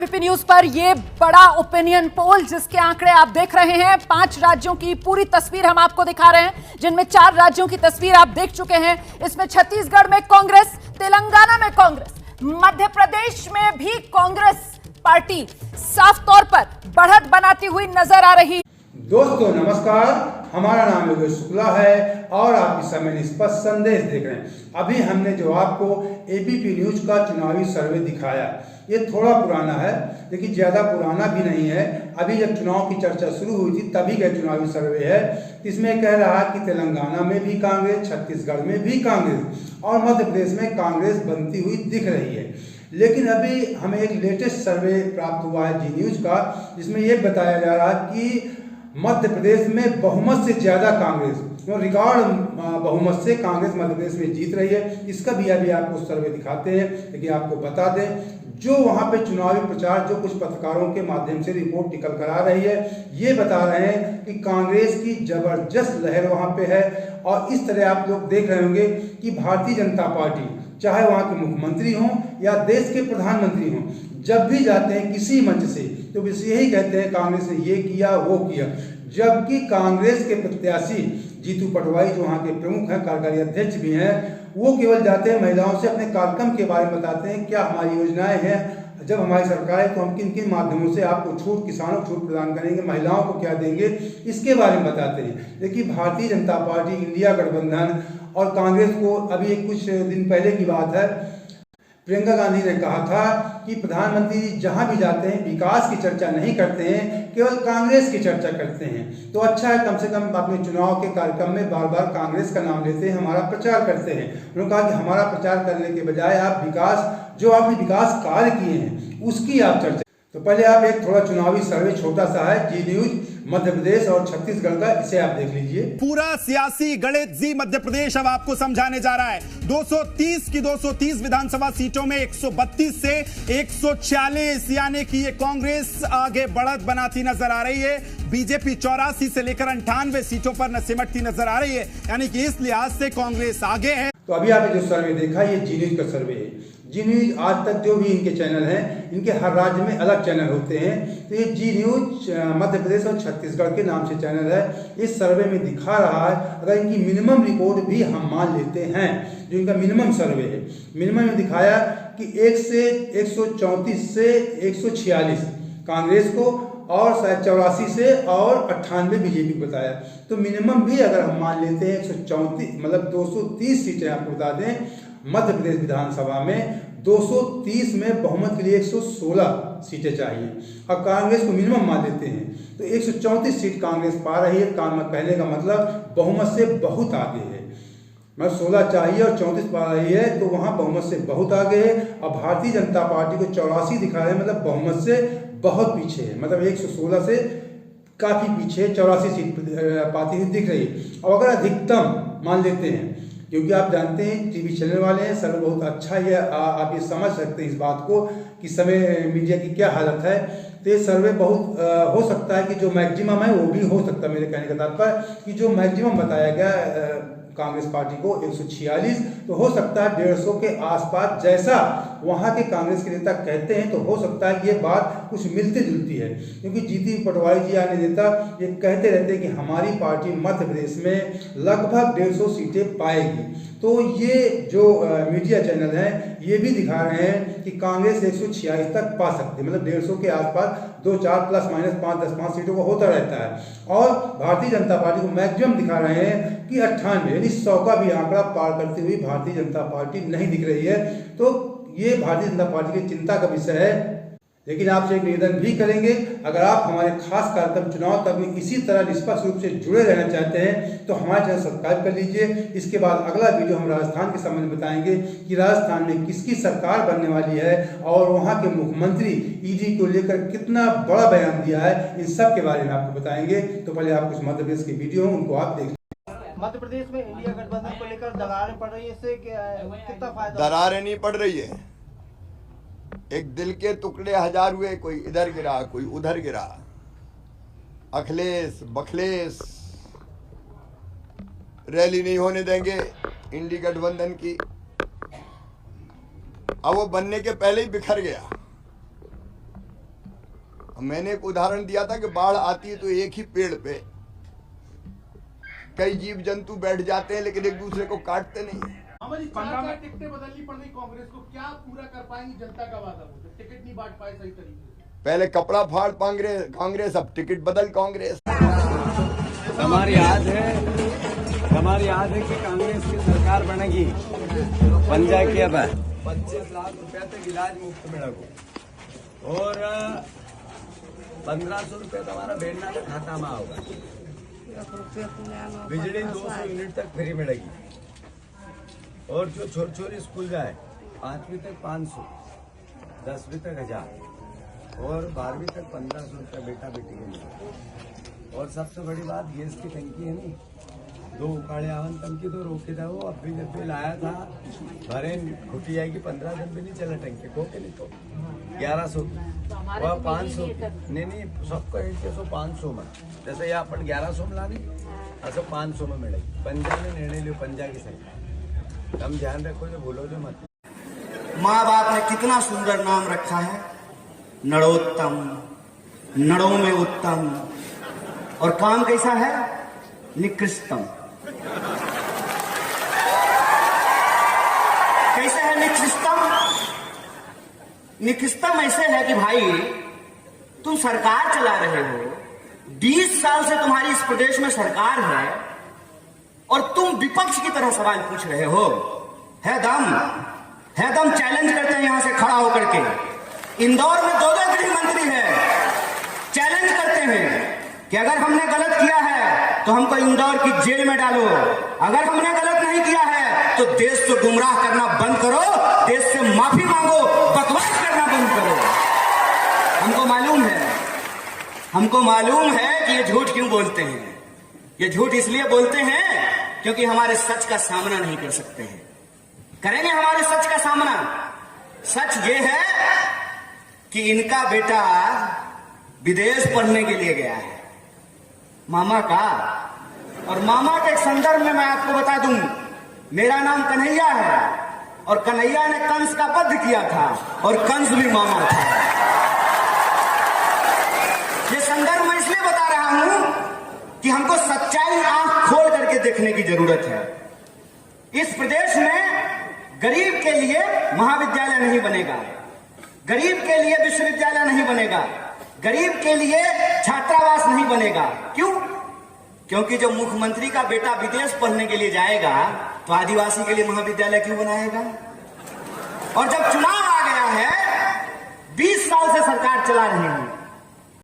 ABP news पर ये बड़ा ओपिनियन पोल जिसके आंकड़े आप देख रहे हैं। 5 राज्यों की पूरी तस्वीर हम आपको दिखा रहे हैं, जिनमें 4 राज्यों की तस्वीर आप देख चुके हैं। इसमें छत्तीसगढ़ में कांग्रेस, तेलंगाना में कांग्रेस, मध्य प्रदेश में भी कांग्रेस पार्टी साफ तौर पर बढ़त बनाती हुई नजर आ रही। दोस्तों नमस्कार, हमारा नाम योगेश शुक्ला है और आप इस समय निष्पक्ष संदेश देख रहे हैं। अभी हमने जो आपको एबीपी न्यूज का चुनावी सर्वे दिखाया, ये थोड़ा पुराना है लेकिन ज़्यादा पुराना भी नहीं है। अभी जब चुनाव की चर्चा शुरू हुई थी तभी का चुनावी सर्वे है। इसमें कह रहा है कि तेलंगाना में भी कांग्रेस, छत्तीसगढ़ में भी कांग्रेस और मध्य प्रदेश में कांग्रेस बनती हुई दिख रही है। लेकिन अभी हमें एक लेटेस्ट सर्वे प्राप्त हुआ है जी न्यूज का, जिसमें यह बताया जा रहा है कि मध्य प्रदेश में बहुमत से ज़्यादा कांग्रेस, रिकॉर्ड बहुमत से कांग्रेस मध्य प्रदेश में जीत रही है। इसका भी अभी आपको सर्वे दिखाते हैं, लेकिन आपको बता दें जो वहाँ पे चुनावी प्रचार जो कुछ पत्रकारों के माध्यम से रिपोर्ट निकल कर आ रही है, ये बता रहे हैं कि कांग्रेस की जबरदस्त लहर वहाँ पे है। और इस तरह आप लोग देख रहे होंगे कि भारतीय जनता पार्टी, चाहे वहाँ के मुख्यमंत्री हों या देश के प्रधानमंत्री हों, जब भी जाते हैं किसी मंच से तो बस यही कहते हैं कांग्रेस ने ये किया वो किया। जबकि कांग्रेस के प्रत्याशी जीतू पटवाई जो वहाँ के प्रमुख हैं, कार्यकारी अध्यक्ष भी हैं, वो केवल जाते हैं महिलाओं से अपने कार्यक्रम के बारे में बताते हैं, क्या हमारी योजनाएं हैं, जब हमारी सरकार है तो हम किन किन माध्यमों से आपको छूट, किसानों को छूट प्रदान करेंगे, महिलाओं को क्या देंगे, इसके बारे में बताते हैं। लेकिन भारतीय जनता पार्टी, इंडिया गठबंधन और कांग्रेस को अभी कुछ दिन पहले की बात है, प्रियंका गांधी ने कहा था कि प्रधानमंत्री जहां भी जाते हैं विकास की चर्चा नहीं करते हैं, केवल कांग्रेस की चर्चा करते हैं। तो अच्छा है, कम से कम अपने चुनाव के कार्यक्रम में बार बार कांग्रेस का नाम लेते हैं, हमारा प्रचार करते हैं। उन्होंने कहा कि हमारा प्रचार करने के बजाय आप विकास, जो आपने विकास कार्य किए हैं उसकी आप चर्चा। तो पहले आप एक थोड़ा चुनावी सर्वे छोटा सा है जी न्यूज मध्य प्रदेश और छत्तीसगढ़ का, इसे आप देख लीजिए। पूरा सियासी गणित जी मध्य प्रदेश अब आपको समझाने जा रहा है। 230 की 230 विधानसभा सीटों में 132 से 146, यानी कि ये कांग्रेस आगे बढ़त बनाती नजर आ रही है। बीजेपी 84 से लेकर 98 सीटों पर न सिमटती नजर आ रही है, यानी कि इस लिहाज से कांग्रेस आगे है। तो अभी आपने जो सर्वे देखा ये जी न्यूज का सर्वे है। जी न्यूज आज तक जो भी इनके चैनल हैं, इनके हर राज्य में अलग चैनल होते हैं, तो ये जी न्यूज मध्य प्रदेश और छत्तीसगढ़ के नाम से चैनल है। इस सर्वे में दिखा रहा है, अगर इनकी मिनिमम रिपोर्ट भी हम मान लेते हैं, जो इनका मिनिमम सर्वे है, मिनिमम में दिखाया कि 134 से 146 कांग्रेस को और शायद 84 से और 98 बीजेपी को बताया। तो मिनिमम भी अगर हम मान लेते हैं 134, मतलब 230 सीटें आपको बता दें मध्य प्रदेश विधानसभा में, 230 में बहुमत के लिए 116 सीटें चाहिए और कांग्रेस को मिनिमम मान लेते हैं तो 134 सीट कांग्रेस पा रही है। कहने का मतलब बहुमत से बहुत आगे है। मतलब 16 चाहिए और 34 पा रही है, तो वहाँ बहुमत से बहुत आगे है। और भारतीय जनता पार्टी को 84 दिखा रहे हैं, मतलब बहुमत से बहुत पीछे है, मतलब 116 से काफ़ी पीछे 84 सीट पाती हुई दिख रही है। और अगर अधिकतम मान लेते हैं, क्योंकि आप जानते हैं टीवी चैनल वाले हैं, सर्वे बहुत अच्छा है, आप ये समझ सकते हैं इस बात को कि समय मीडिया की क्या हालत है। तो ये सर्वे बहुत हो सकता है कि जो मैक्सिमम है वो भी हो सकता है। मेरे कहने का तात्पर्य कि जो मैक्सिमम बताया गया कांग्रेस पार्टी को 146, तो हो सकता है 150 के आसपास, जैसा वहाँ के कांग्रेस के नेता कहते हैं, तो हो सकता है ये बात कुछ मिलती जुलती है। क्योंकि जीतू पटवाई जी अन्य नेता ये कहते रहते हैं कि हमारी पार्टी मध्य प्रदेश में लगभग 150 सीटें पाएगी। तो ये जो मीडिया चैनल हैं ये भी दिखा रहे हैं कि कांग्रेस 146 तक पा सकती है, मतलब 150 के आसपास 2-4 प्लस माइनस 5-10 सीटों को होता रहता है। और भारतीय जनता पार्टी को मैक्सिमम दिखा रहे हैं कि 98, यानी 100 का भी आंकड़ा पार करती हुई भारतीय जनता पार्टी नहीं दिख रही है। तो ये भारतीय जनता पार्टी की चिंता का विषय है। लेकिन आपसे एक निवेदन भी करेंगे, अगर आप हमारे खास कार्यक्रम चुनाव तक में इसी तरह निष्पक्ष रूप से जुड़े रहना चाहते हैं तो हमारे चैनल सब्सक्राइब कर लीजिए। इसके बाद अगला वीडियो हम राजस्थान के संबंध में बताएंगे कि राजस्थान में किसकी सरकार बनने वाली है और वहाँ के मुख्यमंत्री ईडी को लेकर कितना बड़ा बयान दिया है, इन सब के बारे में आपको बताएंगे। तो पहले आप कुछ मध्य प्रदेश के वीडियो उनको आप देख। मध्य प्रदेश में इंडिया गठबंधन को लेकर दरारें पड़ रही है, इससे कितना फायदा? दरारें नहीं पड़ रही है, एक दिल के टुकड़े हजार हुए, कोई इधर गिरा कोई उधर गिरा। अखिलेश बखलेश रैली नहीं होने देंगे इंडी गठबंधन की। अब वो बनने के पहले ही बिखर गया। मैंने एक उदाहरण दिया था कि बाढ़ आती है तो एक ही पेड़ पे कई जीव जंतु बैठ जाते हैं लेकिन एक दूसरे को काटते नहीं। हमारी चार टिकटें बदलनी पड़ गई कांग्रेस को, क्या पूरा कर पाएंगी जनता का वादा वो जो टिकट नहीं बांट पाए सही तरीके से? पहले कपड़ा फाड़ कांग्रेस, अब टिकट बदल कांग्रेस। हमारी याद है कि कांग्रेस की सरकार बनेगी, बन जाएगी। अब 25 लाख रुपया तक इलाज मुफ्त मिलेगा और 1500 रुपया तो हमारा बेलना का खाता में होगा। बिजली 200 यूनिट तक फ्री मिलेगी और जो छोटे स्कूल जाए 5वीं तक 500, 10वीं तक 1000 और 12वीं तक 1500 रुपया बेटा बेटी के लिए। और सबसे बड़ी बात गैस की टंकी है नहीं, 2 उकाड़े आवन टंकी तो रोके था वो, अब भी जब भी लाया था भरे घुटी जाएगी, 15 दिन भी नहीं चला टंकी को के नहीं तो 1100 वह 500 नहीं सबको 100 500 में, जैसे ये अपन 1100 में लानी ऐसा 500 में मिलेगी। पंजा ने निर्णय लियो, पंजा की सही हम ध्यान रखो जो भूलो जो मत। माँ बाप ने कितना सुंदर नाम रखा है, नड़ोत्तम, नड़ों में उत्तम, और काम कैसा है, निकृष्टम। कैसे है निकृष्टम? निकृष्टम ऐसे है कि भाई तुम सरकार चला रहे हो, 20 साल से तुम्हारी इस प्रदेश में सरकार है और तुम विपक्ष की तरह सवाल पूछ रहे हो। है दम चैलेंज करते हैं यहां से खड़ा होकर के। इंदौर में 2 गृह मंत्री है, चैलेंज करते हैं कि अगर हमने गलत किया है तो हमको इंदौर की जेल में डालो, अगर हमने गलत नहीं किया है तो देश को गुमराह करना बंद करो, देश से माफी मांगो, बकवास करना बंद करो। हमको मालूम है कि ये झूठ क्यों बोलते हैं। ये झूठ इसलिए बोलते हैं क्योंकि हमारे सच का सामना नहीं कर सकते हैं। करेंगे हमारे सच का सामना। सच ये है कि इनका बेटा विदेश पढ़ने के लिए गया है, मामा का। और मामा के संदर्भ में मैं आपको बता दूं, मेरा नाम कन्हैया है और कन्हैया ने कंस का वध किया था और कंस भी मामा था। ये संदर्भ मैं इसलिए बता रहा हूं कि हमको सच्चाई आंख खोल करके देखने की जरूरत है। इस प्रदेश में गरीब के लिए महाविद्यालय नहीं बनेगा, गरीब के लिए विश्वविद्यालय नहीं बनेगा, गरीब के लिए छात्रावास नहीं बनेगा। क्यों? क्योंकि जब मुख्यमंत्री का बेटा विदेश पढ़ने के लिए जाएगा तो आदिवासी के लिए महाविद्यालय क्यों बनाएगा? और जब चुनाव आ गया है, 20 साल से सरकार चला रहे हैं,